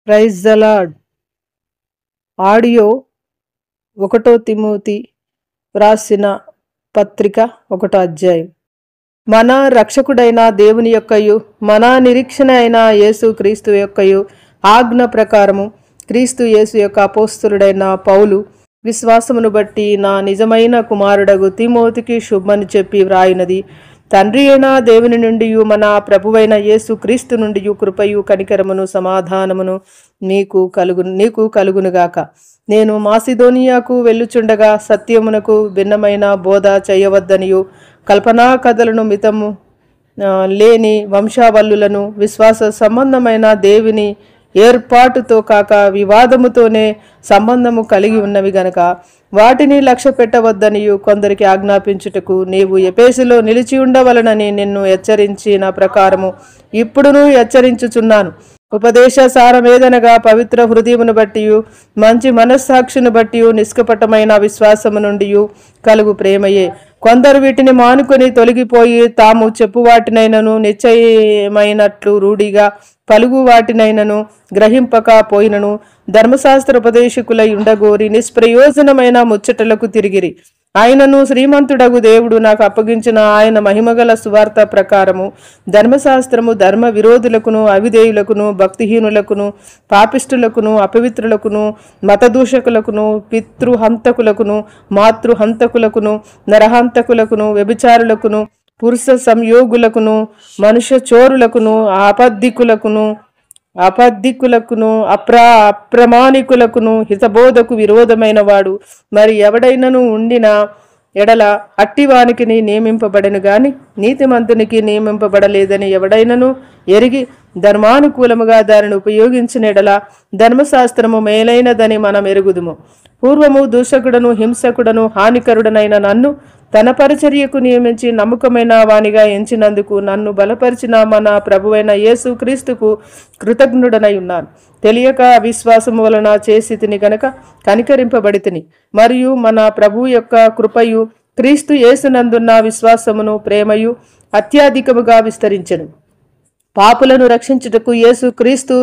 Praise the Lord. Audio 1 Timothy వ్రాసిన పత్రిక 1వ అధ్యాయం. మన రక్షకుడైన దేవుని యొక్కయు మన నిరీక్షణ అయిన యేసు క్రీస్తు యొక్కయు ఆజ్ఞ ప్రకారము క్రీస్తు యేసు యొక్క అపోస్తలుడైన పౌలు విశ్వాసమును బట్టి నా నిజమైన కుమారుడగు తిమోతికి శుభమని చెప్పి వ్రాయినది. తండ్రి అయిన దేవుని నుండి మన ప్రభువైన యేసు క్రీస్తు నుండి కృపయు కనికరమును సమాధానమును నీకు కలుగునుగాక. నేను మాసిదోనియాకు వెళ్ళుచుండగా సత్యమునకు భిన్నమైన బోధ చేయవద్దనియు కల్పనా కథలను మితము లేని వంశావళులను విశ్వాస సంబంధమైన దేవుని ఏర్పాటుతో కాక వివాదముతోనే సంబంధము కలిగి ఉన్నవి గనక వాటిని లక్ష్య పెట్టవద్దనియు కొందరికి ఆజ్ఞాపించుటకు నీవు ఎఫెసులో నిలిచి ఉండవలనని నిన్ను హెచ్చరించిన ప్రకారము ఇప్పుడును హెచ్చరించుచున్నాను. ఉపదేశ సారమేదనగా పవిత్ర హృదయమును బట్టి మంచి మనస్సాక్షిని బట్టి నిష్కపటమైన విశ్వాసము నుండి కలుగు ప్రేమయే. కొందరు వీటిని మానుకొని తొలగిపోయి తాము చెప్పు వాటినైనను నిశ్చయమైనట్లు రూఢిగా పలుగు వాటినైనను గ్రహింపక పోయినను ధర్మశాస్త్ర ఉపదేశకులై ఉండగోరి నిష్ప్రయోజనమైన ముచ్చటలకు తిరిగిరి. ఆయనను శ్రీమంతుడగు దేవుడు నాకు అప్పగించిన ఆయన మహిమగల సువార్త ప్రకారము ధర్మశాస్త్రము ధర్మ విరోధులకును అవిధేయులకును భక్తిహీనులకును పాపిష్టులకును అపవిత్రులకును మతదూషకులకును పితృహంతకులకును మాతృహంతకులకును నరహంతకులకును వ్యభిచారులకును పురుష సంయోగులకును మనుష్య చోరులకును అపద్దికులకును అప్రమాణికులకును హితబోధకు విరోధమైన వాడు మరి ఎవడైనను ఉండిన ఎడల అట్టివానికి నియమింపబడను గాని నీతిమంతునికి నియమింపబడలేదని ఎవడైనను ఎరిగి ధర్మానుకూలముగా దానిని ఉపయోగించిన ఎడల ధర్మశాస్త్రము మేలైనదని మనం ఎరుగుదుము. పూర్వము దూషకుడను హింసకుడను హానికరుడనైన నన్ను తన పరిచర్యకు నియమించి నమ్మకమైన వానిగా ఎంచినందుకు నన్ను బలపరిచిన మన ప్రభువైన యేసు క్రీస్తుకు కృతజ్ఞుడనై ఉన్నాను. తెలియక అవిశ్వాసము వలన చేసి తిని గనక కనికరింపబడి తిని. మరియు మన ప్రభు యొక్క కృపయు క్రీస్తు యేసునందున్న విశ్వాసమును ప్రేమయు అత్యధికముగా విస్తరించెను. పాపులను రక్షించుటకు యేసు క్రీస్తు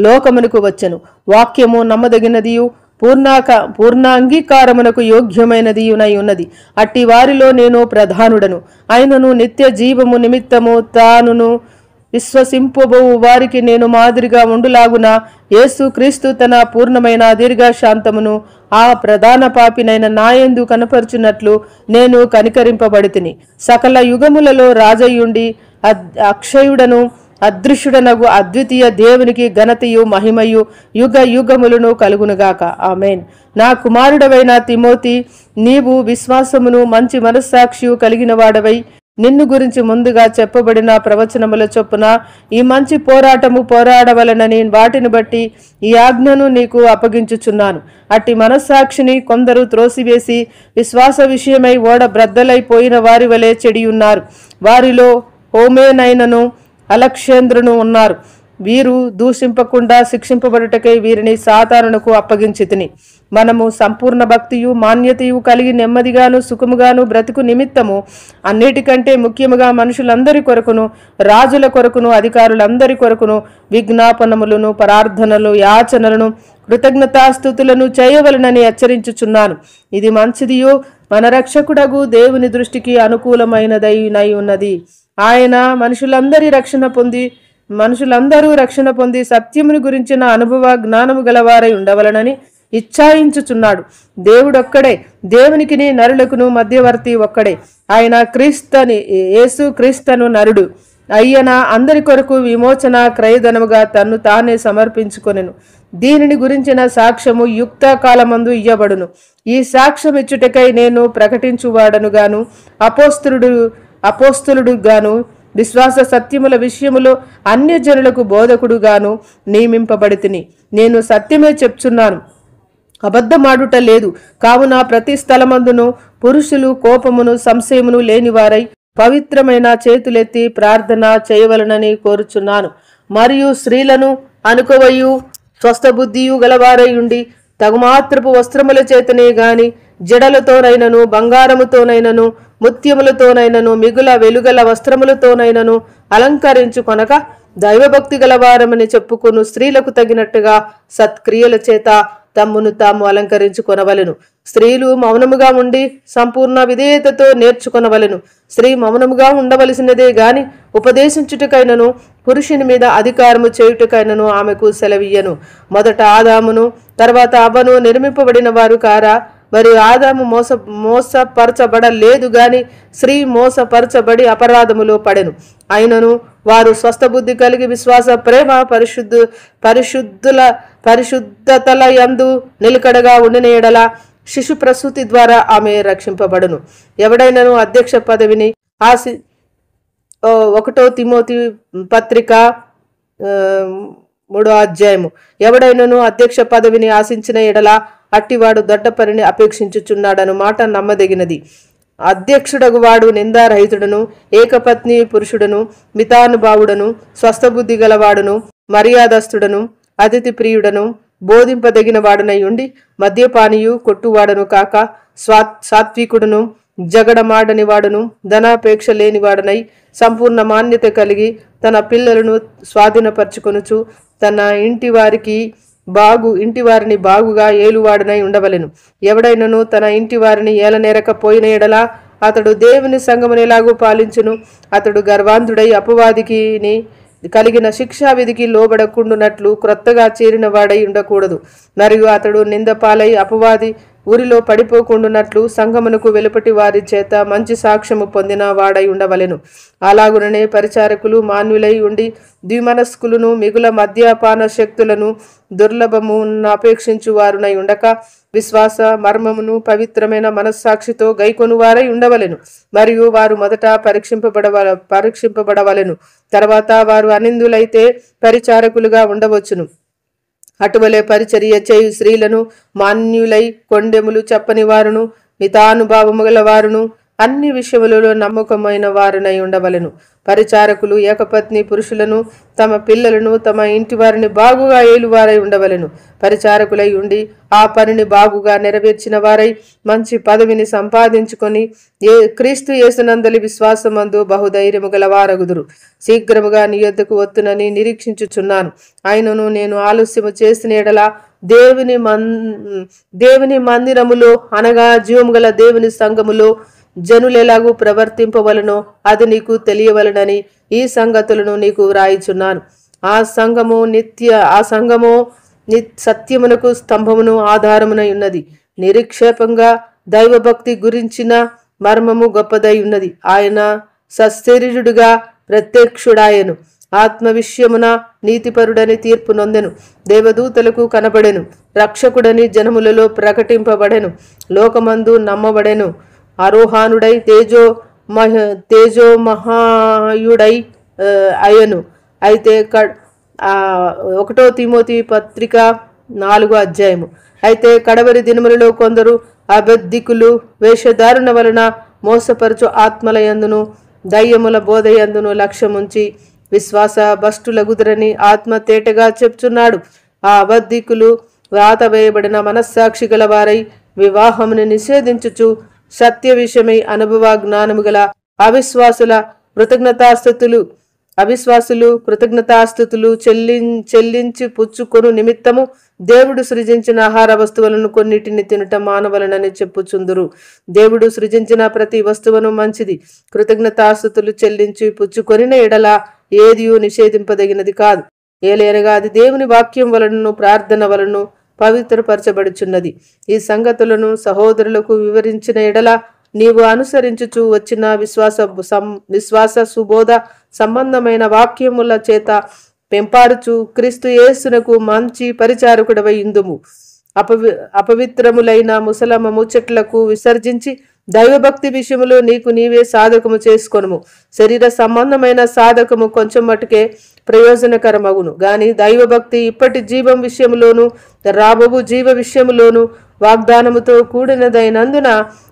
లోకమునకు వచ్చెను. వాక్యము నమ్మదగినదియు పూర్ణ అంగీకారమునకు యోగ్యమైనదియునై ఉన్నది. అట్టి వారిలో నేను ప్రధానుడను. ఆయనను నిత్య జీవము నిమిత్తము తానును విశ్వసింపబో వారికి నేను మాదిరిగా ఉండులాగున యేసు క్రీస్తు తన పూర్ణమైన దీర్ఘశాంతమును ఆ ప్రధాన పాపినైన నాయందు కనపరుచున్నట్లు నేను కనికరింపబడితిని. సకల యుగములలో రాజయుండి అక్షయుడను అదృశ్యుడనగు అద్వితీయ దేవునికి ఘనతయు మహిమయు యుగ యుగములను కలుగునుగాక. ఆమేన్. నా కుమారుడవైన తిమోతి, నీవు విశ్వాసమును మంచి మనస్సాక్షియు కలిగిన వాడవై నిన్ను గురించి ముందుగా చెప్పబడిన ప్రవచనముల చొప్పున ఈ మంచి పోరాటము పోరాడవలనని వాటిని బట్టి ఈ ఆజ్ఞను నీకు అప్పగించుచున్నాను. అట్టి మనస్సాక్షిని కొందరు త్రోసివేసి విశ్వాస విషయమై ఓడ బ్రద్దలైపోయిన వారి వలె చెడియున్నారు. వారిలో హోమేనైనను అలక్ష్యేంద్రును ఉన్నారు. వీరు దూషింపకుండా శిక్షింపబడుటకై వీరిని సాతానునకు అప్పగించితిని. మనము సంపూర్ణ భక్తియు మాన్యతయు కలిగి నెమ్మదిగాను సుఖముగాను బ్రతుకు నిమిత్తము అన్నిటికంటే ముఖ్యముగా మనుషులందరి కొరకును రాజుల కొరకును అధికారులందరి కొరకును విజ్ఞాపనములను ప్రార్థనలు యాచనలను కృతజ్ఞతాస్తుతులను చేయవలనని హెచ్చరించుచున్నాను. ఇది మంచిదియు మన రక్షకుడగు దేవుని దృష్టికి అనుకూలమైనదై ఉన్నది. ఆయన మనుషులందరూ రక్షణ పొంది సత్యమును గురించిన అనుభవ జ్ఞానము గలవారై ఉండవలనని ఇచ్ఛాయించుచున్నాడు. దేవుడొక్కడే, దేవునికి నరులకును మధ్యవర్తి ఒక్కడే. ఆయన యేసు క్రీస్తను నరుడు అయ్యన అందరి కొరకు విమోచన క్రయధనముగా తన్ను తానే సమర్పించుకొనెను. దీనిని గురించిన సాక్ష్యము యుక్త కాలమందు ఇయ్యబడును. ఈ సాక్ష్యం ఇచ్చుటకై నేను ప్రకటించువాడను గాను అపోస్తలుడు గాను విశ్వాస సత్యముల విషయములో అన్యజనులకు బోధకుడు గాను నియమింపబడితిని. నేను సత్యమే చెప్చున్నాను, అబద్ధమాడుట లేదు. కావున ప్రతి స్థలమందును పురుషులు కోపమును సంశయమును లేనివారై పవిత్రమైన చేతులెత్తి ప్రార్థన చేయవలనని కోరుచున్నాను. మరియు స్త్రీలను అనుకోవయు స్వస్థబుద్ధియు గలవారై ఉండి తగుమాత్రపు వస్త్రముల చేతనే గాని జడలతోనైనను బంగారముతోనైనను ముత్యములతోనైనను మిగుల వెలుగల వస్త్రములతోనైనను అలంకరించుకొనక దైవభక్తి గలవారమని చెప్పుకొను స్త్రీలకు తగినట్టుగా సత్క్రియల చేత తమ్మును తాము అలంకరించుకొనవలెను. స్త్రీలు మౌనముగా ఉండి సంపూర్ణ విధేయతతో నేర్చుకొనవలెను. స్త్రీ మౌనముగా ఉండవలసినదే గాని ఉపదేశించుటకైనను పురుషుని మీద అధికారము చేయుటకైనను ఆమెకు సెలవియ్యను. మొదట ఆదామును తర్వాత అవ్వను నిర్మింపబడిన వారు కారా? మరి ఆదాము మోసపరచబడలేదు గాని స్త్రీ మోసపరచబడి అపరాధములో పడెను. అయినను వారు స్వస్థ బుద్ధి కలిగి విశ్వాస, ప్రేమ, పరిశుద్ధతల యందు నిలకడగా ఉండిన ఎడల శిశు ప్రసూతి ద్వారా ఆమె రక్షింపబడును. ఎవడైనను అధ్యక్ష పదవిని 1 తిమోతి పత్రిక 3వ అధ్యాయము. ఎవడైనను అధ్యక్ష పదవిని ఆశించిన ఎడల అట్టివాడు దొడ్డ పనిని అపేక్షించుచున్నాడను మాట నమ్మదగినది. అధ్యక్షుడగు వాడు నిందారహితుడను, ఏకపత్ని పురుషుడను, మితానుభావుడను, స్వస్థబుద్ధి గలవాడును, మర్యాదస్తుడను, అతిథి ప్రియుడను, బోధింపదగిన వాడునై ఉండి మద్యపానియు కొట్టువాడను కాక సాత్వికుడును, జగడమాడని వాడును, ధనాపేక్ష లేనివాడునై సంపూర్ణ మాన్యత కలిగి తన పిల్లలను స్వాధీనపరచుకొనుచు తన ఇంటి వారిని బాగుగా ఏలువాడునై ఉండవలెను. ఎవడైనను తన ఇంటి వారిని ఏలనేరకపోయిన ఎడల అతడు దేవుని సంఘమును ఎలాగూ పాలించును? అతడు గర్వాంధుడై అపవాదికి కలిగిన శిక్షా విధికి లోబడకుండునట్లు క్రొత్తగా చేరిన వాడై ఉండకూడదు. మరియు అతడు నిందపాలై అపవాది ఊరిలో పడిపోకుండునట్లు సంఘమునకు వెలుపటి వారి చేత మంచి సాక్ష్యము పొందిన వాడై ఉండవలెను. అలాగుననే పరిచారకులు మాన్యులై ఉండి ద్విమనస్కులను, మిగుల మద్యపాన శక్తులను, దుర్లభమును అపేక్షించు వారునై ఉండక విశ్వాస, మర్మమును పవిత్రమైన మనస్సాక్షితో గైకొను వారై ఉండవలెను. మరియు వారు మొదట పరీక్షింపబడవలెను. తర్వాత వారు అనిందులైతే పరిచారకులుగా ఉండవచ్చును. అటువలే పరిచర్య చేయు స్త్రీలను మాన్యులై కొండెములు చెప్పని వారును, మితానుభావము గల వారును, అన్ని విషయములలో నమ్మకమైన వారునై ఉండవలెను. పరిచారకులు ఏకపత్ని పురుషులను, తమ పిల్లలను, తమ ఇంటి వారిని బాగుగా ఏలువారై ఉండవలెను. పరిచారకులై ఉండి ఆ పనిని బాగుగా నెరవేర్చిన వారై మంచి పదవిని సంపాదించుకొని క్రీస్తు యేసునందలి విశ్వాసమందు బహుధైర్యము గల వారగుదురు. శీఘ్రముగా నీ యొద్దకు వత్తునని నిరీక్షించుచున్నాను. అయినను నేను ఆలస్యము చేసిన ఎడల దేవుని మందిరములో అనగా జీవము గల దేవుని సంఘములో జనులెలాగూ ప్రవర్తింపవలనో అది నీకు తెలియవలనని ఈ సంగతులను నీకు వ్రాయిచున్నాను. ఆ సంఘము సత్యమునకు స్తంభమును ఆధారమునై ఉన్నది. నిరీక్షేపంగా దైవభక్తి గురించిన మర్మము గొప్పదై ఉన్నది. ఆయన సశరీరుడుగా ప్రత్యక్షుడాయను. ఆత్మ విషయమున నీతిపరుడని తీర్పు నొందెను. దేవదూతలకు కనబడెను. రక్షకుడని జనములలో ప్రకటింపబడెను. లోకమందు నమ్మబడెను. ఆరోహానుడై తేజో మహాయుడై అయను. అయితే 1 తిమోతి పత్రిక 4వ అధ్యాయము. అయితే కడవరి దినములలో కొందరు అబద్ధికులు వేషధారణ వలన మోసపరచు ఆత్మలయందును దయ్యముల బోధయందును లక్ష్యముంచి విశ్వాస భ్రష్టులగుదురని ఆత్మ తేటగా చెప్తున్నాడు. ఆ అబద్ధికులు వ్రాత వేయబడిన మనస్సాక్షి గల వారై వివాహమును నిషేధించుచు సత్య విషయమై అనుభవ జ్ఞానము గల అవిశ్వాసులు కృతజ్ఞతాస్థుతులు చెల్లించి పుచ్చుకొను నిమిత్తము దేవుడు సృజించిన ఆహార వస్తువులను కొన్నిటిని తినట మానవలనని చెప్పుచుందురు. దేవుడు సృజించిన ప్రతి వస్తువును మంచిది. కృతజ్ఞతాస్థుతులు చెల్లించి పుచ్చుకొనిన ఎడల ఏదియూ నిషేధింపదగినది కాదు. ఏలైనగా అది దేవుని వాక్యం వలనను ప్రార్థన వలన పవిత్రపరచబడుచున్నది. ఈ సంగతులను సహోదరులకు వివరించిన ఎడల నీవు అనుసరించుచు వచ్చిన విశ్వాస సుబోధ సంబంధమైన వాక్యముల చేత పెంపారుచు క్రీస్తు యేసునకు మంచి పరిచారకుడవై ఇందుము. అపవిత్రములైన ముసలమ ముచ్చట్లకు విసర్జించి దైవభక్తి విషయములో నీకు నీవే సాధకము చేసుకొనుము. శరీర సంబంధమైన సాధకము కొంచెం మటుకే ప్రయోజనకరమగును గాని దైవభక్తి ఇప్పటి జీవం విషయములోను రాబోవు జీవ విషయములోను వాగ్దానముతో కూడినదైనందున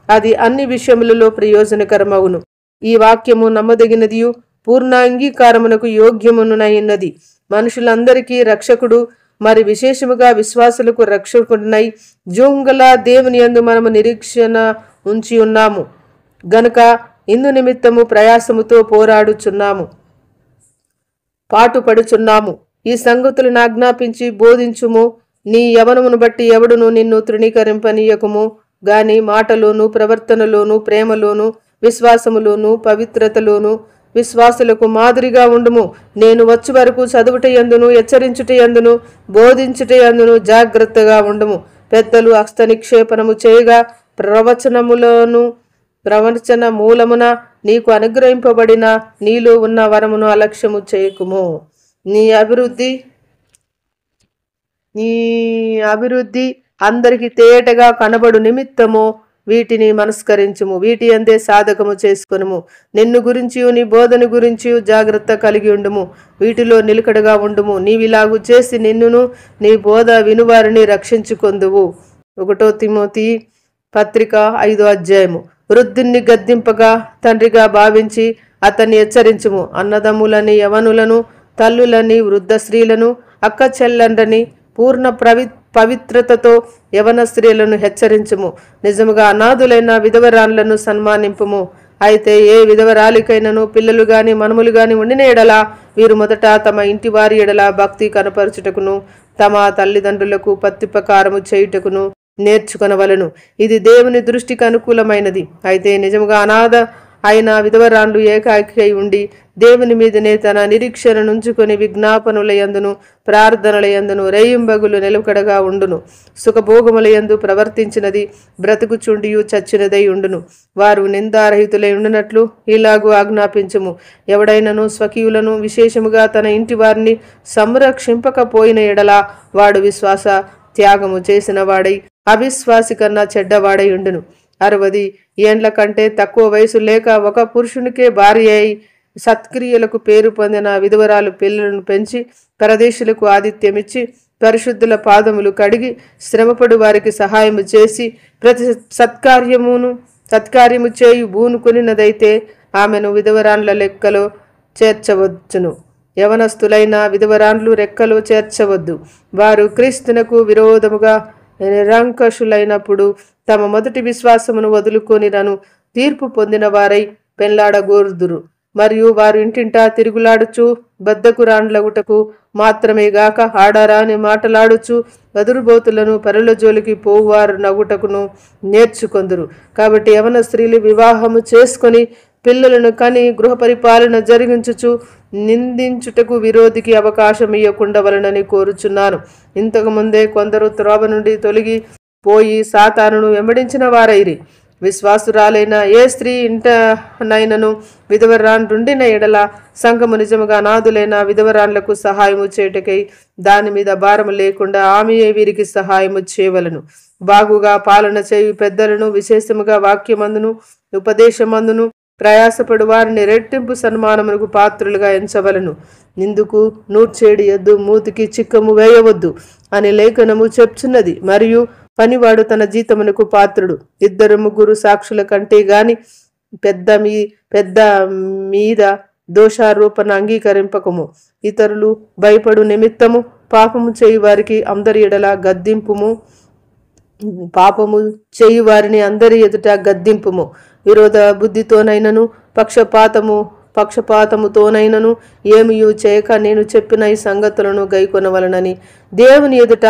అది అన్ని విషయములలో ప్రయోజనకరమగును. ఈ వాక్యము నమ్మదగినదియు పూర్ణ అంగీకారమునకు యోగ్యమునైనది. మనుషులందరికీ రక్షకుడు, మరి విశేషముగా విశ్వాసులకు రక్షకుడునై జోంగల దేవుని యందు మనము నిరీక్షణ ఉంచి ఉన్నాము గనుక ఇందు నిమిత్తము ప్రయాసముతో పోరాడుచున్నాము. పాటుపడుచున్నాము. ఈ సంగతులను ఆజ్ఞాపించి బోధించుము. నీ యవనమును బట్టి ఎవడును నిన్ను తృణీకరింపనీయకుము గాని మాటలోను, ప్రవర్తనలోను, ప్రేమలోను, విశ్వాసములోను, పవిత్రతలోను విశ్వాసులకు మాదిరిగా ఉండుము. నేను వచ్చు వరకు చదువుటయందును, హెచ్చరించుటయందును, బోధించుటయందును జాగ్రత్తగా ఉండుము. పెద్దలు హస్త నిక్షేపణము చేయగా ప్రవచన మూలమున నీకు అనుగ్రహింపబడిన నీలో ఉన్న వరమును అలక్ష్యము చేయకుము. నీ అభివృద్ధి అందరికి తేటగా కనబడు నిమిత్తము వీటిని మనస్కరించుము. వీటి అందే సాధకము చేసుకొనుము. నిన్ను గురించి నీ బోధన గురించి జాగ్రత్త కలిగి ఉండుము. వీటిలో నిలకడగా ఉండుము. నీవిలాగు చేసి నిన్నును నీ బోధ వినువారిని రక్షించుకొందువు. 1 తిమోతి పత్రిక 5వ అధ్యాయము. వృద్ధుణ్ణి గద్దింపగా తండ్రిగా భావించి అతన్ని హెచ్చరించుము. అన్నదమ్ములని, యవనులను, తల్లులని, వృద్ధ స్త్రీలను, అక్క చెల్లెండ్రని పూర్ణ పవిత్రతతో యవన స్త్రీలను హెచ్చరించుము. నిజముగా అనాథులైన విధవరాన్లను సన్మానింపుము. అయితే ఏ విధవరాలికైనను పిల్లలు గాని మనుములు గాని ఉండిన ఎడల వీరు మొదట తమ ఇంటి వారి ఎడల భక్తి కనపరచుటకును తమ తల్లిదండ్రులకు ప్రత్యుపకారము చేయుటకును నేర్చుకొనవలను. ఇది దేవుని దృష్టికి అనుకూలమైనది. అయితే నిజముగా అనాథ అయిన విధవరాన్లు ఏకాకి ఉండి దేవుని మీదనే తన నిరీక్షణ నుంచుకొని విజ్ఞాపనులయందును ప్రార్థనలయందును రేయింబగులు నిలకడగా ఉండును. సుఖభోగములయందు ప్రవర్తించినది బ్రతుకుచుండియు చచ్చినదై ఉండును. వారు నిందారహితులై ఉండునట్లు ఇలాగూ ఆజ్ఞాపించుము. ఎవడైనను స్వకీయులను విశేషముగా తన ఇంటి వారిని సంరక్షింపకపోయిన ఎడల వాడు విశ్వాస త్యాగము చేసిన వాడై అవిశ్వాసి కన్నా చెడ్డవాడై ఉండును. 60 ఏండ్ల కంటే తక్కువ వయసు లేక ఒక పురుషునికే భార్య అయి సత్క్రియలకు పేరు పొందిన విధవరాలు పిల్లలను పెంచి పరదేశులకు ఆతిథ్యమిచ్చి పరిశుద్ధుల పాదములు కడిగి శ్రమపడు వారికి సహాయము చేసి ప్రతి సత్కార్యము చేయు బూనుకొనినదైతే ఆమెను విధవరాన్ల లెక్కలో చేర్చవచ్చును. యవనస్తులైన విధవరాన్లు రెక్కలో చేర్చవద్దు. వారు క్రీస్తునకు విరోధముగా నిరంకుశులైనప్పుడు తమ మొదటి విశ్వాసమును వదులుకొనిరను తీర్పు పొందిన వారై పెళ్లాడగోరుదురు. మరియు వారు ఇంటింటా తిరుగులాడుచు బద్ధకురాండ్లగుటకు మాత్రమే గాక ఆడరాని మాటలాడుచు వదురుబోతులను పరుల జోలికి పోవారు నగుటకును నేర్చుకొందురు. కాబట్టి యవన స్త్రీలు వివాహము చేసుకొని పిల్లలను కని గృహ పరిపాలన జరిగించుచు నిందించుటకు విరోధికి అవకాశం ఇయ్యకుండవలనని కోరుచున్నాను. ఇంతకు ముందే కొందరు త్రోవ నుండి తొలగి పోయి సాతానును వెంబడించిన వారైరి. విశ్వాసురాలైన ఏ స్త్రీ ఇంటనైనను విధవరాండ్రుండిన ఎడల సంఘము నిజముగా అనాథులైన విధవరాన్లకు సహాయము చేయుటకై దాని మీద భారము లేకుండా ఆమెయే వీరికి సహాయము చేయవలను. బాగుగా పాలన చేయు పెద్దలను విశేషముగా వాక్యమందును ఉపదేశమందును ప్రయాసపడు వారిని రెట్టింపు సన్మానమునకు పాత్రులుగా ఎంచవలను. నిందుకు నూర్చేడి ఎద్దు మూతికి చిక్కము వేయవద్దు అని లేఖనము చెప్చున్నది. మరియు పనివాడు తన జీతమునకు పాత్రుడు. 2-3 సాక్షుల కంటే గాని పెద్ద మీద దోషారోపణ అంగీకరింపకము. ఇతరులు భయపడు నిమిత్తము పాపము చేయు వారికి అందరి ఎడల గద్దింపుము. పాపము చేయు వారిని అందరి ఎదుట గద్దింపుము. విరోధ బుద్ధితోనైనను పక్షపాతముతోనైనను ఏమియూ చేయక నేను చెప్పిన ఈ సంగతులను గైకొనవలనని దేవుని ఎదుట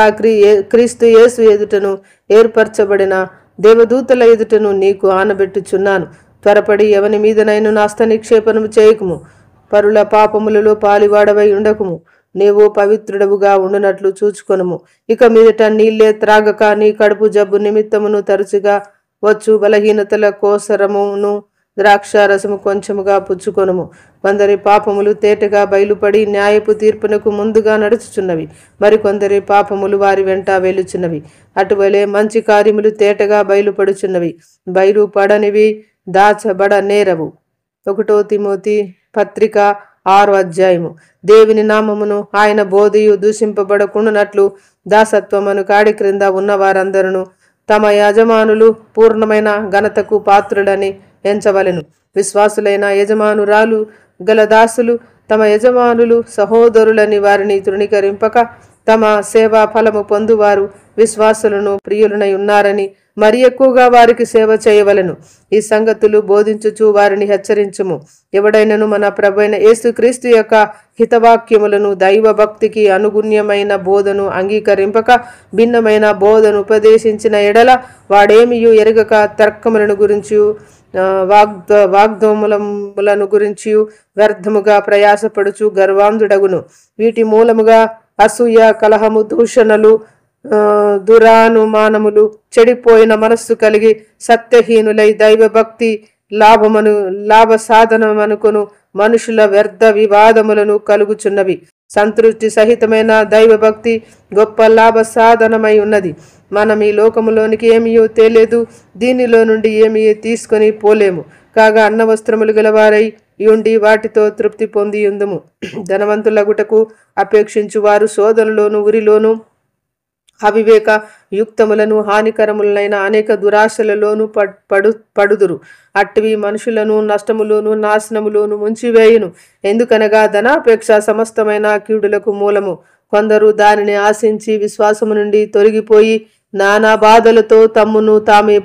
క్రీస్తు యేసు ఎదుటను ఏర్పరచబడిన దేవదూతల ఎదుటను నీకు ఆనబెట్టుచున్నాను. త్వరపడి ఎవని మీదనైనా హస్త నిక్షేపణము చేయకుము. పరుల పాపములలో పాలివాడవై ఉండకుము. నీవు పవిత్రుడవుగా ఉండునట్లు చూచుకొనుము. ఇక మీదట నీళ్ళే త్రాగక నీ కడుపు జబ్బు నిమిత్తమును తరచుగా వచ్చు బలహీనతల కోసరమును ద్రాక్షారసము కొంచెముగా పుచ్చుకొనుము. కొందరి పాపములు తేటగా బయలుపడి న్యాయపు తీర్పునకు ముందుగా నడుచుచున్నవి. మరికొందరి పాపములు వారి వెంట వెలుచున్నవి. అటువలే మంచి కార్యములు తేటగా బయలుపడుచున్నవి. బయలుపడనివి దాచబడనేరవు. 1 తిమోతి పత్రిక 6వ అధ్యాయము. దేవుని నామమును ఆయన బోధయు దూషింపబడకుండానట్లు దాసత్వమును కాడి క్రింద ఉన్న వారందరూ తమ యజమానులు పూర్ణమైన ఘనతకు పాత్రులని ఎంచవలెను. విశ్వాసులైన యజమానురాలు గల దాసులు తమ యజమానులు సహోదరులని వారిని తృణీకరింపక తమ సేవా ఫలము పొందువారు విశ్వాసులను ప్రియులనై ఉన్నారని మరి ఎక్కువగా వారికి సేవ చేయవలెను. ఈ సంగతులు బోధించుచు వారిని హెచ్చరించుము. ఎవడైనను మన ప్రభువైన యేసుక్రీస్తు యొక్క హితవాక్యములను దైవ భక్తికి అనుగుణ్యమైన బోధను అంగీకరింపక భిన్నమైన బోధను ఉపదేశించిన ఎడల వాడేమియు ఎరగక తర్కములను గురించి వాగ్దోములములను గురించి వ్యర్థముగా ప్రయాసపడుచు గర్వాంధుడగును. వీటి మూలముగా అసూయ, కలహము, దూషణలు, దురానుమానములు, చెడిపోయిన మనస్సు కలిగి సత్యహీనులై దైవభక్తి లాభ సాధనమనుకొను మనుషుల వ్యర్థ వివాదములను కలుగుచున్నవి. సంతృష్టి సహితమైన దైవభక్తి గొప్ప లాభ సాధనమై ఉన్నది. మనం ఈ లోకములోనికి ఏమీయో తేలేదు, దీనిలో నుండి ఏమీ తీసుకొని పోలేము. కాగా అన్న వస్త్రములు గలవారై ఉండి వాటితో తృప్తి పొంది ఉందుము. ధనవంతులగుటకు అపేక్షించు వారు శోధనలోను ఉరిలోను అవివేక యుక్తములను హానికరములైన అనేక దురాశలలోను పడుదురు. అట్టివి మనుషులను నష్టములోను నాశనములోను ముంచివేయును. ఎందుకనగా ధనాపేక్ష సమస్తమైన కీడులకు మూలము. కొందరు దానిని ఆశించి విశ్వాసము నుండి తొలగిపోయి నానా బాధలతో తమ్మును తామే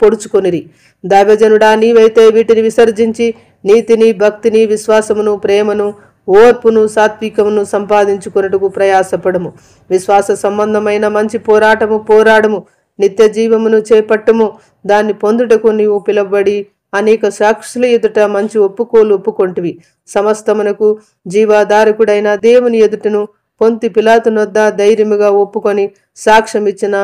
పొడుచుకొనిరి. దైవజనుడా, నీవైతే వీటిని విసర్జించి నీతిని, భక్తిని, విశ్వాసమును, ప్రేమను, ఓర్పును, సాత్వికమును సంపాదించుకొనుటకు ప్రయాసపడము. విశ్వాస సంబంధమైన మంచి పోరాడము. నిత్య జీవమును చేపట్టము. దాన్ని పొందుటకు నీవు పిలువబడి అనేక సాక్షుల ఎదుట మంచి ఒప్పుకొంటివి. సమస్తమునకు జీవాధారకుడైన దేవుని ఎదుటను పొంతి పిలాతునొద్ద ధైర్యముగా ఒప్పుకొని సాక్ష్యమిచ్చిన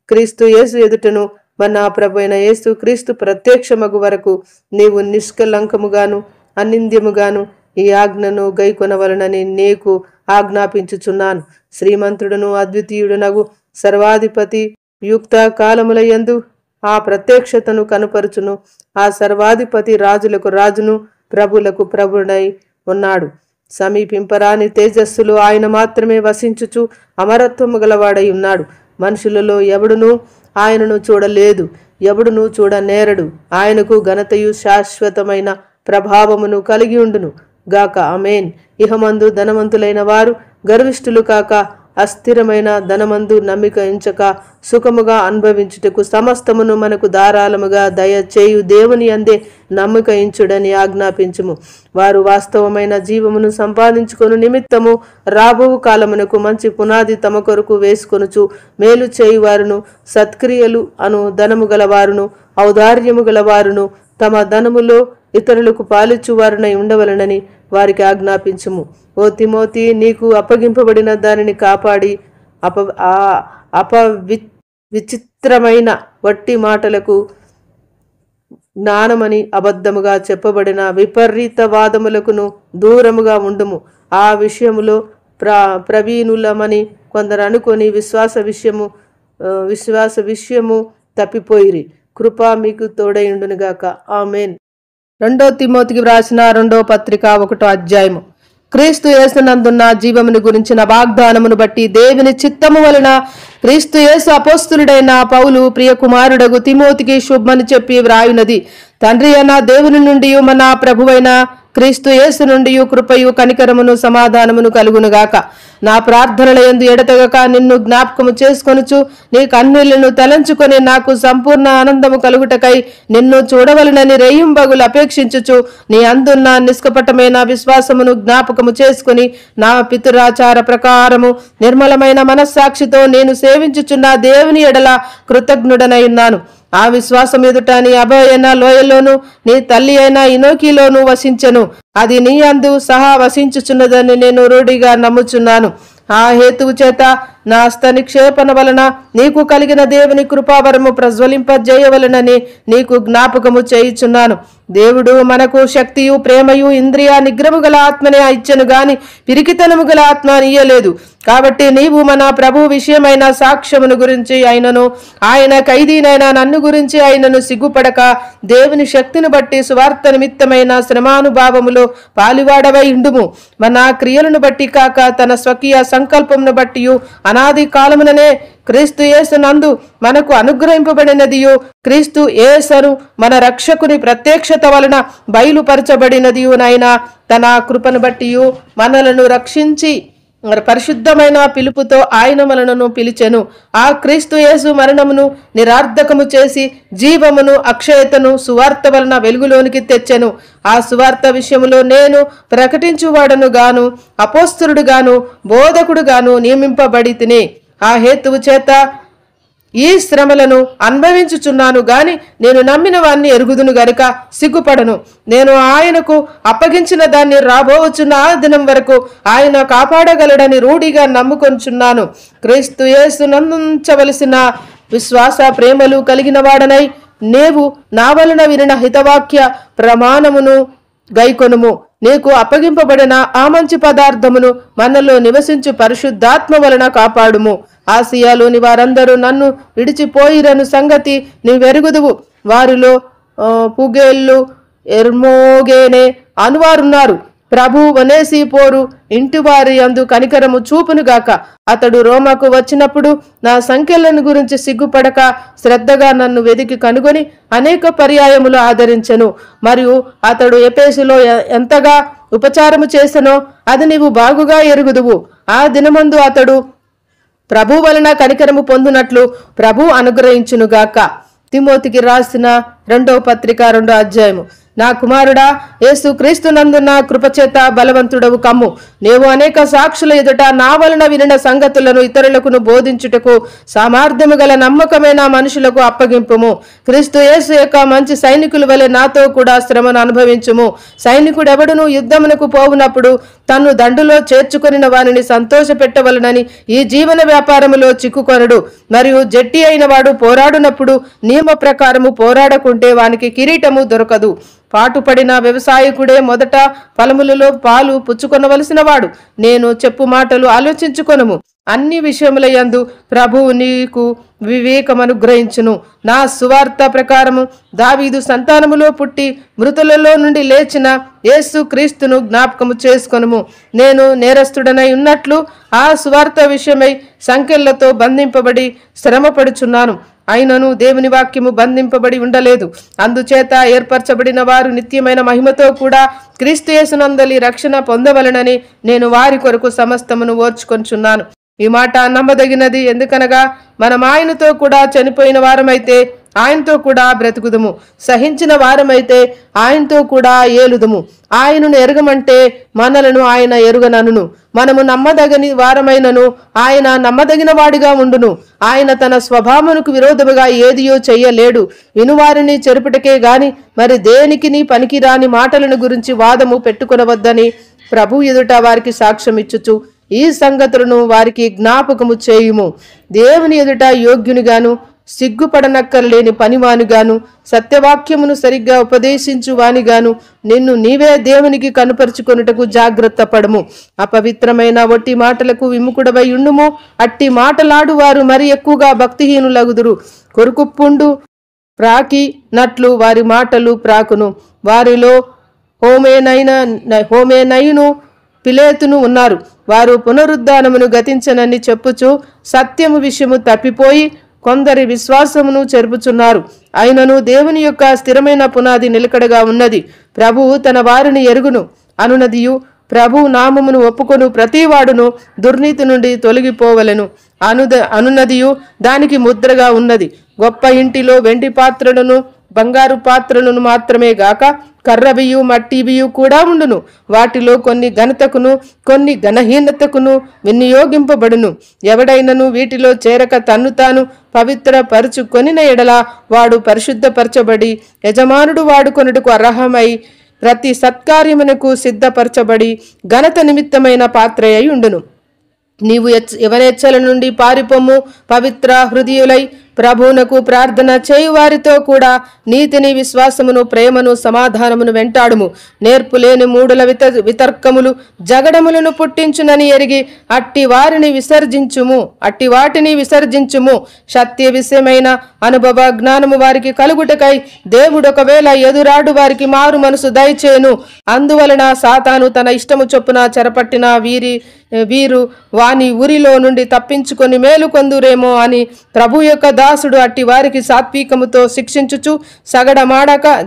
క్రీస్తు యేసు ఎదుటను మన ప్రభువైన యేసు క్రీస్తు ప్రత్యక్షమగు వరకు నీవు నిష్కలంకముగాను అనింద్యముగాను ఈ ఆజ్ఞను గైకొనవలనని నీకు ఆజ్ఞాపించుచున్నాను. శ్రీమంతుడును అద్వితీయుడునగు సర్వాధిపతి యుక్త కాలములయందు ఆ ప్రత్యక్షతను కనుపరుచును. ఆ సర్వాధిపతి రాజులకు రాజును, ప్రభులకు ప్రభుడై ఉన్నాడు. సమీపింపరాని తేజస్సులో ఆయన మాత్రమే వసించుచు అమరత్వము గలవాడై ఉన్నాడు. మనుషులలో ఎవడునూ ఆయనను చూడలేదు, ఎవడునూ చూడనేరడు. ఆయనకు ఘనతయు శాశ్వతమైన ప్రభావమును కలిగి ఉండును గాక. ఆమేన్. ఇహమందు ధనవంతులైన వారు గర్విష్ఠులు కాక అస్థిరమైన ధనమందు నమ్మిక ఉంచక సుఖముగా అనుభవించుటకు సమస్తమును మనకు ధారాళముగా దయచేయు దేవుని అందే నమ్మిక ఉంచుడని ఆజ్ఞాపించుము. వారు వాస్తవమైన జీవమును సంపాదించుకొను నిమిత్తము రాబో కాలమునకు మంచి పునాది తమ కొరకు వేసుకొనుచు మేలు చేయువారును, సత్క్రియలు అను ధనము గలవారును, ఔదార్యము గలవారును, తమ ధనములో ఇతరులకు పాలిచ్చువారునై ఉండవలనని వారికి ఆజ్ఞాపించుము. ఓ తిమోతి, నీకు అప్పగింపబడిన దానిని కాపాడి విచిత్రమైన వట్టి మాటలకు జ్ఞానమని అబద్ధముగా చెప్పబడిన విపరీత వాదములకును దూరముగా ఉండుము. ఆ విషయములో ప్రవీణులమని కొందరు అనుకొని విశ్వాస విషయము తప్పిపోయిరి. కృప మీకు తోడైండునుగాక. ఆమేన్. 2 తిమోతికి వ్రాసిన 2వ పత్రిక 1వ అధ్యాయము. క్రీస్తు యేసునందున్న జీవమును గురించిన వాగ్దానమును బట్టి దేవుని చిత్తము వలన క్రీస్తు యేసు అపోస్తులుడైన పౌలు ప్రియకుమారుడగు తిమోతికి శుభమని చెప్పి వ్రాయునది. తండ్రి అయిన దేవుని నుండి మన ప్రభువైన క్రీస్తు యేసు నుండి కృపయు కనికరమును సమాధానమును కలుగునుగాక. నా ప్రార్థనల యందు ఎడతెగక నిన్ను జ్ఞాపకము చేసుకొనుచు నీ కన్నులను తలంచుకొని నాకు సంపూర్ణ ఆనందము కలుగుటకై నిన్ను చూడవలనని రేయింబగులు అపేక్షించుచు నీ అందున్న నిష్కపటమైన విశ్వాసమును జ్ఞాపకము చేసుకుని నా పితురాచార ప్రకారము నిర్మలమైన మనస్సాక్షితో నేను సేవించుచున్న దేవుని ఎడల కృతజ్ఞుడనై ఉన్నాను. ఆ విశ్వాసం ఎదుట నీ అభయైన లోయలోను నీ తల్లి అయిన ఇనోకిలోను వసించెను. అది నీ అందు సహా వసించుచున్నదని నేను రూఢిగా నమ్ముచున్నాను. ఆ హేతువు చేత నా హస్త నిక్షేపణ వలన నీకు కలిగిన దేవుని కృపావరము ప్రజ్వలింపజేయవలనని నీకు జ్ఞాపకము చేయుచున్నాను. దేవుడు మనకు శక్తియు ప్రేమయు ఇంద్రియ నిగ్రహము గల ఆత్మనే ఇచ్చెను గాని పిరికితనము గల ఆత్మ ఇయ్యలేదు. కాబట్టి నీవు మన ప్రభు విషయమైన సాక్ష్యమును గురించి అయినను ఆయన ఖైదీనైనా నన్ను గురించి ఆయనను సిగ్గుపడక దేవుని శక్తిని బట్టి సువార్త నిమిత్తమైన శ్రమానుభావములో పాలివాడవై ఉండుము. మన క్రియలను బట్టి కాక తన స్వకీయ సంకల్పమును బట్టి అనాది కాలముననే క్రీస్తు యేసు నందు మనకు అనుగ్రహింపబడినదియు క్రీస్తు యేసును మన రక్షకుని ప్రత్యక్షత వలన బయలుపరచబడినదియునైనా తన కృపను బట్టి మనలను రక్షించి పరిశుద్ధమైన పిలుపుతో ఆయన మనలను పిలిచెను. ఆ క్రీస్తు యేసు మరణమును నిరార్థకము చేసి జీవమును అక్షయతను సువార్త వలన వెలుగులోనికి తెచ్చెను. ఆ సువార్త విషయములో నేను ప్రకటించువాడను గాను అపోస్తలుడు గాను బోధకుడు గాను నియమింపబడి తిని ఆ హేతువు చేత ఈ శ్రమలను అనుభవించుచున్నాను గాని నేను నమ్మిన వారిని ఎరుగుదును గనుక సిగ్గుపడను. నేను ఆయనకు అప్పగించిన దాన్ని రాబోవచ్చున్న ఆ దినం వరకు ఆయన కాపాడగలడని రూఢిగా నమ్ముకొంచున్నాను. క్రీస్తు యేసు నందుంచవలసిన విశ్వాస ప్రేమలు కలిగిన వాడనై నీవు నా వలన వినిన హితవాక్య ప్రమాణమును గైకొనుము. నీకు అప్పగింపబడిన ఆ మంచి పదార్థమును మనలో నివసించు పరిశుద్ధాత్మ వలన కాపాడుము. ఆసియాలోని వారందరూ నన్ను విడిచిపోయిరను సంగతి నీవెరుగుదువు. వారిలో పుగేళ్ళు ఎర్మోగేనే అనువారున్నారు. ప్రభు వనేసిపోరు ఇంటి వారి అందు కనికరము చూపునుగాక. అతడు రోమాకు వచ్చినప్పుడు నా సంఖ్యలను గురించి సిగ్గుపడక శ్రద్ధగా నన్ను వెదికి కనుగొని అనేక పర్యాయములు ఆదరించెను. మరియు అతడు ఎఫెసులో ఎంతగా ఉపచారము చేసెనో అది నీవు బాగుగా ఎరుగుదువు. ఆ దినమందు అతడు ప్రభు వలన కనికరము పొందునట్లు ప్రభు అనుగ్రహించునుగాక. తిమోతికి రాసిన 2వ పత్రిక 2వ అధ్యాయము. నా కుమారుడా, యేసు క్రీస్తునందున్న కృపచేత బలవంతుడవు కమ్ము. నీవు అనేక సాక్షుల ఎదుట నా వలన వినిన సంగతులను ఇతరులకు బోధించుటకు సామర్థ్యము గల నమ్మకమైన మనుషులకు అప్పగింపుము. క్రీస్తు యేసు యొక్క మంచి సైనికుల వలె నాతో కూడా శ్రమను అనుభవించుము. సైనికుడెవడును యుద్ధమునకు పోవునప్పుడు తన్ను దండులో చేర్చుకొనిన వారిని సంతోష పెట్టవలనని ఈ జీవన వ్యాపారములో చిక్కుకొనడు. మరియు జట్టి అయిన వాడు పోరాడునప్పుడు నియమ ప్రకారము పోరాడకుంటే వానికి కిరీటము దొరకదు. పాటుపడిన వ్యవసాయకుడే మొదట ఫలములలో పాలు పుచ్చుకొనవలసిన వాడు. నేను చెప్పు మాటలు ఆలోచించుకొనుము. అన్ని విషయముల యందు ప్రభువు నీకు వివేకమనుగ్రహించును. నా సువార్త ప్రకారము దావీదు సంతానములో పుట్టి మృతులలో నుండి లేచిన యేసు క్రీస్తును జ్ఞాపకము చేసుకొనుము. నేను నేరస్తుడనై ఉన్నట్లు ఆ సువార్త విషయమై సంకెళ్లతో బంధింపబడి శ్రమపడుచున్నాను. అయినను దేవుని వాక్యము బంధింపబడి ఉండలేదు. అందుచేత ఏర్పరచబడిన వారు నిత్యమైన మహిమతో కూడా క్రీస్తు యేసునందలి రక్షణ పొందవలనని నేను వారి కొరకు సమస్తమును ఓర్చుకొంచున్నాను. ఈ మాట నమ్మదగినది. ఎందుకనగా మనం ఆయనతో కూడా చనిపోయిన వారమైతే ఆయనతో కూడా బ్రతుకుదుము, సహించిన వారమైతే ఆయనతో కూడా ఏలుదుము. ఆయనను ఎరగమంటే మనలను ఆయన ఎరుగనను. మనము నమ్మదగని వారమైనను ఆయన నమ్మదగిన వాడిగా ఉండును. ఆయన తన స్వభావమునకు విరోధముగా ఏదియో చెయ్యలేడు. వినువారిని చెరుపుటకే గాని మరి దేనికిని పనికిరాని మాటలను గురించి వాదము పెట్టుకొనవద్దని ప్రభు ఎదుట వారికి సాక్ష్యం ఇచ్చుచు ఈ సంగతులను వారికి జ్ఞాపకము చేయుము. దేవుని ఎదుట యోగ్యునిగాను సిగ్గుపడనక్కర్లేని పనివానిగాను సత్యవాక్యమును సరిగ్గా ఉపదేశించు వానిగాను నిన్ను నీవే దేవునికి కనుపరుచుకొనుటకు జాగ్రత్త పడము. అపవిత్రమైన ఒట్టి మాటలకు విముఖుడవై ఉండుము. అట్టి మాటలాడు వారు మరి ఎక్కువగా భక్తిహీనులగుదురు. కొరుకుప్పుండు ప్రాకినట్లు వారి మాటలు ప్రాకును. వారిలో హోమేనైను పిలేతును ఉన్నారు. వారు పునరుద్ధానమును గతించనని చెప్పుచు సత్యము విషయము తప్పిపోయి కొందరి విశ్వాసమును చెరుపుచున్నారు. అయినను దేవుని యొక్క స్థిరమైన పునాది నిలకడగా ఉన్నది. ప్రభువు తన వారిని ఎరుగును అనునదియు ప్రభు నామమును ఒప్పుకొను ప్రతివాడును దుర్నీతి నుండి తొలగిపోవలెను అనునదియు దానికి ముద్రగా ఉన్నది. గొప్ప ఇంటిలో వెండి పాత్రలను బంగారు పాత్రలను మాత్రమే గాక కర్రబియు మట్టిబియు కూడా ఉండును. వాటిలో కొన్ని ఘనతకును కొన్ని ఘనహీనతకును వినియోగింపబడును. ఎవడైనను వీటిలో చేరక తన్ను తాను పవిత్ర పరుచుకొనిన ఎడల వాడు పరిశుద్ధపరచబడి యజమానుడు వాడుకొనుటకు అర్హమై ప్రతి సత్కార్యమునకు సిద్ధపరచబడి ఘనత నిమిత్తమైన పాత్ర అయి ఉండును. నీవు ఎవరెచ్చల నుండి పారిపోము. పవిత్ర హృదయులై ప్రభువునకు ప్రార్థన చేయు వారితో కూడా నీతిని విశ్వాసమును ప్రేమను సమాధానమును వెంటాడుము. నేర్పులేని మూడుల వితర్కములు జగడములను పుట్టించునని ఎరిగి అట్టి వాటిని విసర్జించుము. సత్య విషయమైన అనుభవ జ్ఞానము వారికి కలుగుటకై దేవుడు ఒకవేళ ఎదురాడు వారికి మారు మనసు దయచేను. అందువలన సాతాను తన ఇష్టము చొప్పున చెరపట్టిన వీరు వాని ఊరిలో నుండి తప్పించుకొని మేలు కొందురేమో అని ప్రభు యొక్క దాసుడు అట్టి వారికి సాత్వికముతో శిక్షించుచు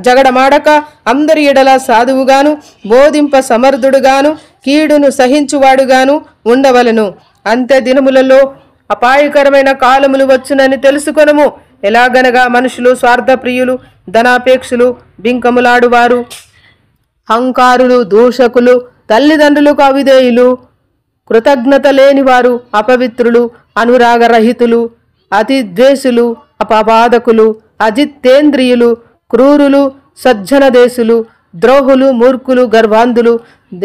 జగడమాడక అందరి ఎడల సాధువుగాను బోధింప సమర్థుడుగాను కీడును సహించువాడుగాను ఉండవలెను. అంత్య దినములలో అపాయకరమైన కాలములు వచ్చునని తెలుసుకొనము. ఎలాగనగా మనుషులు స్వార్థప్రియులు, ధనాపేక్షులు, బింకములాడువారు, హంకారులు, దూషకులు, తల్లిదండ్రులకు అవిధేయులు, కృతజ్ఞత లేనివారు, అపవిత్రులు, అనురాగరహితులు, అతి ద్వేషులు, అపవాదకులు, అజితేంద్రియులు, క్రూరులు, సజ్జనదేశులు, ద్రోహులు, మూర్ఖులు, గర్వాంధులు,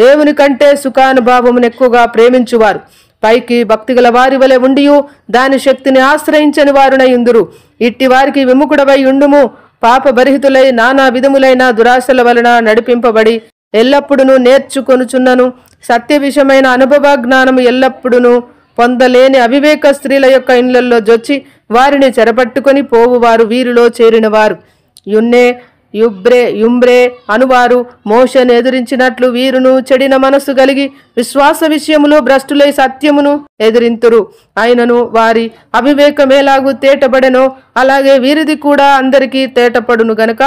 దేవుని కంటే సుఖానుభావమును ఎక్కువగా ప్రేమించువారు, పైకి భక్తిగల వారి వలె ఉండియు దాని శక్తిని ఆశ్రయించని వారునై ఉందురు. ఇట్టి వారికి విముఖుడవై ఉండుము. పాపభరిహితులై నానా విధములైన దురాశల వలన నడిపింపబడి ఎల్లప్పుడూ నేర్చుకొనుచున్నను సత్య విషయమైన అనుభవ జ్ఞానము ఎల్లప్పుడూ పొందలేని అవివేక స్త్రీల యొక్క ఇండ్లలో జొచ్చి వారిని చెరపట్టుకొని పోవువారు వీరిలో చేరినవారు. యుంబ్రే అనువారు మోషను ఎదిరించినట్లు వీరును చెడిన మనస్సు కలిగి విశ్వాస విషయములు భ్రష్టులై సత్యమును ఎదిరింతురు. అయినను వారి అవివేకమేలాగు తేటబడెనో అలాగే వీరిది కూడా అందరికీ తేటపడును గనక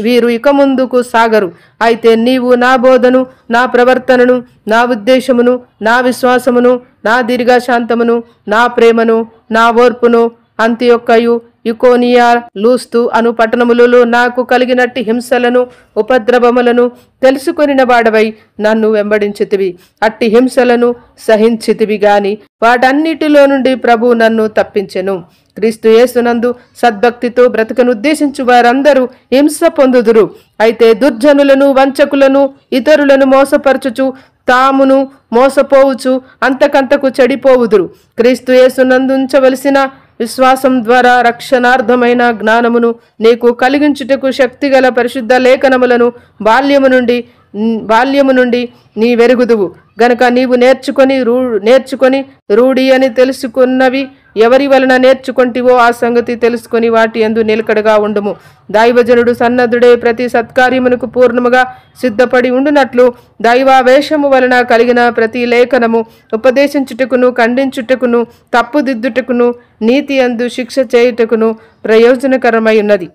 వీరు ఇక ముందుకు సాగరు. అయితే నీవు నా బోధను, నా ప్రవర్తనను, నా ఉద్దేశమును, నా విశ్వాసమును, నా దీర్ఘశాంతమును, నా ప్రేమను, నా ఓర్పును, అంతియొక్కయు, ఇకోనియా, లూస్తు అను పట్టణములలో నాకు కలిగినట్టి హింసలను, ఉపద్రవములను తెలుసుకొనిన వాడవై నన్ను వెంబడించితివి. అట్టి హింసలను సహించితివి గాని వాటన్నిటిలో నుండి ప్రభు నన్ను తప్పించెను. క్రీస్తు యేసునందు సద్భక్తితో బ్రతకనుద్దేశించు వారందరూ హింస పొందుదురు. అయితే దుర్జనులను, వంచకులను, ఇతరులను మోసపరచుచు తామును మోసపోవుచు అంతకంతకు చెడిపోవుదురు. క్రీస్తు యేసునందుంచవలసిన విశ్వాసం ద్వారా రక్షణార్థమైన జ్ఞానమును నీకు కలిగించుటకు శక్తిగల పరిశుద్ధ లేఖనములను బాల్యము నుండి నీ వెరుగుదువు గనక నీవు నేర్చుకొని రూఢి అని తెలుసుకున్నవి ఎవరి వలన నేర్చుకొంటివో ఆ సంగతి తెలుసుకొని వాటి యందు నిలకడగా ఉండుము. దైవజనుడు సన్నద్ధుడే ప్రతి సత్కార్యమునకు పూర్ణముగా సిద్ధపడి ఉండునట్లు దైవావేశము వలన కలిగిన ప్రతి లేఖనము ఉపదేశించుటకును, ఖండించుటకును, తప్పుదిద్దుటకును, నీతి యందు శిక్ష చేయుటకును ప్రయోజనకరమై ఉన్నది.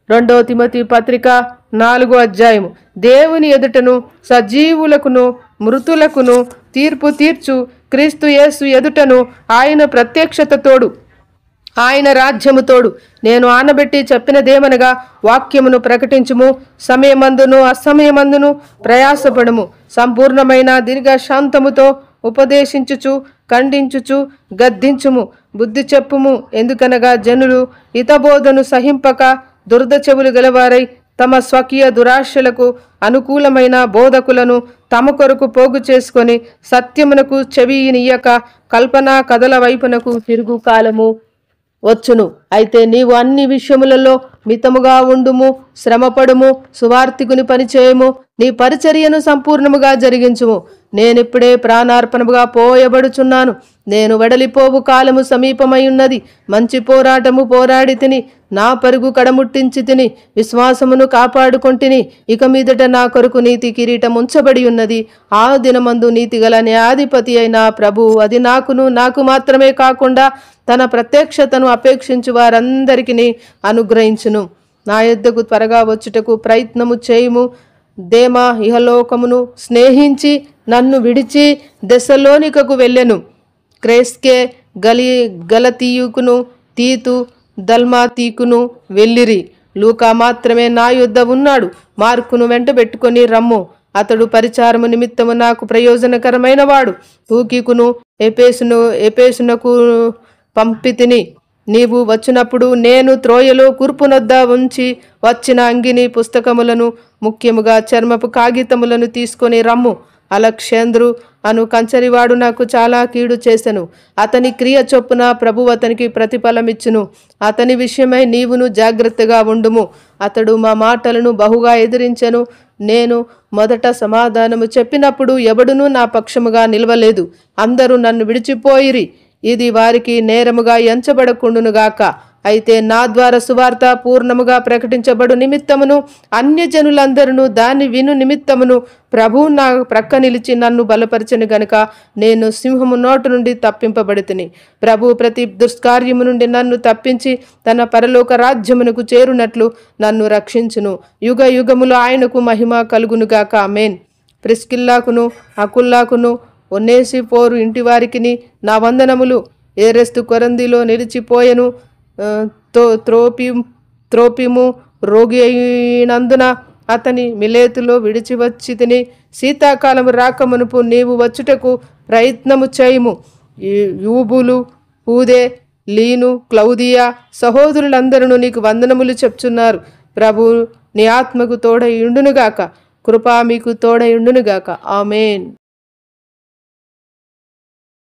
2 తిమోతి పత్రిక 4వ అధ్యాయము. దేవుని ఎదుటను సజీవులకును మృతులకును తీర్పు తీర్చు క్రీస్తు యేసు ఎదుటను ఆయన ప్రత్యక్షత తోడు, ఆయన రాజ్యము తోడు నేను ఆనబెట్టి చెప్పినదేమనగా వాక్యమును ప్రకటించుము, సమయమందును అసమయమందును ప్రయాసపడము, సంపూర్ణమైన దీర్ఘశాంతముతో ఉపదేశించుచు, ఖండించుచు, గద్దించుము, బుద్ధి చెప్పుము. ఎందుకనగా జనులు హితబోధను సహింపక దురద చెవులు గలవారై తమ స్వకీయ దురాశలకు అనుకూలమైన బోధకులను తమ కొరకు పోగు చేసుకొని సత్యమునకు చెవినియ్యక కల్పనా కథల వైపునకు తిరుగు కాలము వచ్చును. అయితే నీవు అన్ని విషయములలో మితముగా ఉండుము, శ్రమపడుము, సువార్తికుని పనిచేయము, నీ పరిచర్యను సంపూర్ణముగా జరిగించుము. నేనిప్పుడే ప్రాణార్పణముగా పోయబడుచున్నాను. నేను వెడలిపోవు కాలము సమీపమై ఉన్నది. మంచి పోరాటము పోరాడి తిని, నా పరుగు కడముట్టించి తిని, విశ్వాసమును కాపాడుకొంటిని. ఇక మీదట నా కొరకు నీతి కిరీటం ఉంచబడి ఉన్నది. ఆ దినమందు నీతిగల న్యాయాధిపతి అయిన ప్రభు అది నాకు మాత్రమే కాకుండా తన ప్రత్యక్షతను అపేక్షించు వారందరికీ అనుగ్రహించును. నా యొద్దకు త్వరగా వచ్చుటకు ప్రయత్నము చేయుము. దేమా ఇహలోకమును స్నేహించి నన్ను విడిచి దెస్సలోనికకు వెళ్ళెను. క్రేస్కే, గలతీయుకును, తీతు, దల్మాతీకును వెళ్ళిరి. లూకా మాత్రమే నా యొద్ద ఉన్నాడు. మార్కును వెంట పెట్టుకొని రమ్ము. అతడు పరిచారము నిమిత్తము నాకు ప్రయోజనకరమైన వాడు. తూకీకును ఎపేసునకు పంపితిని. నీవు వచ్చినప్పుడు నేను త్రోయలో కూర్పునొద్ద ఉంచి వచ్చిన అంగిని, పుస్తకములను, ముఖ్యముగా చర్మపు కాగితములను తీసుకొని రమ్ము. అలెగ్జాంద్రు అను కంచరివాడు నాకు చాలా కీడు చేసెను. అతని క్రియ చొప్పున ప్రభు అతనికి ప్రతిఫలమిచ్చును. అతని విషయమై నీవును జాగ్రత్తగా ఉండుము. అతడు మా మాటలను బహుగా ఎదిరించెను. నేను మొదట సమాధానము చెప్పినప్పుడు ఎవడునూ నా పక్షముగా నిలవలేదు. అందరూ నన్ను విడిచిపోయిరి. ఇది వారికి నేరముగా ఎంచబడకుండునుగాక. అయితే నా ద్వారా సువార్త పూర్ణముగా ప్రకటించబడు నిమిత్తమును అన్యజనులందరూ దాన్ని విను నిమిత్తమును ప్రభువు నా ప్రక్క నిలిచి నన్ను బలపరచను గనుక నేను సింహము నోటు నుండి తప్పింపబడితిని. ప్రభు ప్రతి దుష్కార్యము నుండి నన్ను తప్పించి తన పరలోక రాజ్యమునకు చేరునట్లు నన్ను రక్షించును. యుగ యుగములు ఆయనకు మహిమ కలుగునుగాక. ఆమేన్. ప్రిస్కిల్లాకును అకుల్లాకును ఒనేసిఫోరు ఇంటి వారికిని నా వందనములు. ఏరెస్తు కొరందిలో నిలిచిపోయెను. త్రోపిము రోగి అయినందున అతని మిలేతులో విడిచి వచ్చి తిని. శీతాకాలము రాకమునుపు నీవు వచ్చుటకు ప్రయత్నము చేయుము. యూబులు, పూదే, లీను, క్లౌదియా సహోదరులందరూ నీకు వందనములు చెప్తున్నారు. ప్రభు నీ ఆత్మకు తోడై ఉండునుగాక. కృప మీకు తోడై ఉండునుగాక. ఆమేన్.